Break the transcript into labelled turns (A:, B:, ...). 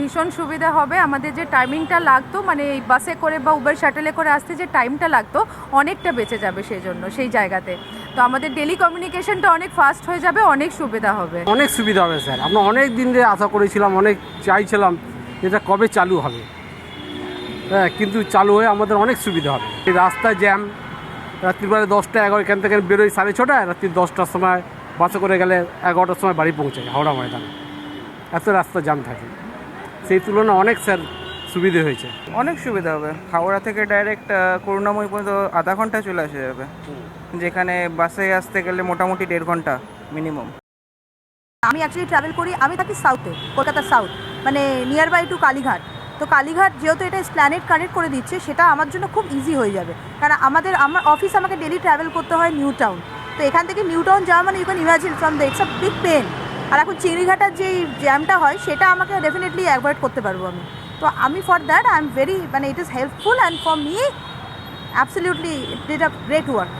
A: ভীষণ সুবিধা হবে। আমাদের যে টাইমিংটা লাগতো মানে এই বাসে করে বা উবার শাটেলে করে আসতে যে টাইমটা লাগতো অনেকটা বেঁচে যাবে সেই জন্য সেই জায়গাতে। তো আমাদের ডেলি কমিউনিকেশনটা অনেক ফাস্ট হয়ে যাবে, অনেক সুবিধা হবে।
B: অনেক সুবিধা হবে স্যার। আমরা অনেক দিন ধরে আশা করেছিলাম, অনেক চাইছিলাম এটা কবে চালু হবে। হ্যাঁ, কিন্তু চালু হয়ে আমাদের অনেক সুবিধা হবে। এই রাস্তায় জ্যাম, রাত্রিবেলা 10টা 11 এখান থেকে বেরোই 6:30, রাত্রি 10টার সময় বাসে করে গেলে 11টার সময় বাড়ি পৌঁছাই হাওড়া ময়দানে। এত রাস্তা জ্যাম থাকে, সেই তুলনায় অনেক স্যার সুবিধে হয়েছে।
C: অনেক সুবিধা হবে। হাওড়া থেকে ডাইরেক্ট করুণাময়ী পর্যন্ত আধা ঘন্টা চলে আসা যাবে, যেখানে বাসে আসতে গেলে মোটামুটি 1.5 ঘন্টা মিনিমাম।
D: আমি অ্যাকচুয়ালি ট্রাভেল করি, আমি থাকি সাউথে, কলকাতার সাউথ, মানে নিয়ার বাই টু কালীঘাট। তো কালীঘাট যেহেতু এটা প্ল্যানেট কানেক্ট করে দিচ্ছে, সেটা আমার জন্য খুব ইজি হয়ে যাবে। কারণ আমার অফিস আমাকে ডেলি ট্রাভেল করতে হয় নিউ টাউন। তো এখান থেকে নিউ টাউন যাওয়া মানে you can imagine from the it's a big pain. আর এখন চিংড়িঘাটার যেই জ্যামটা হয় সেটা আমাকে ডেফিনেটলি অ্যাভয়েড করতে পারবো আমি। তো আমি for that I am very, মানে it is helpful and for me absolutely it did a great work.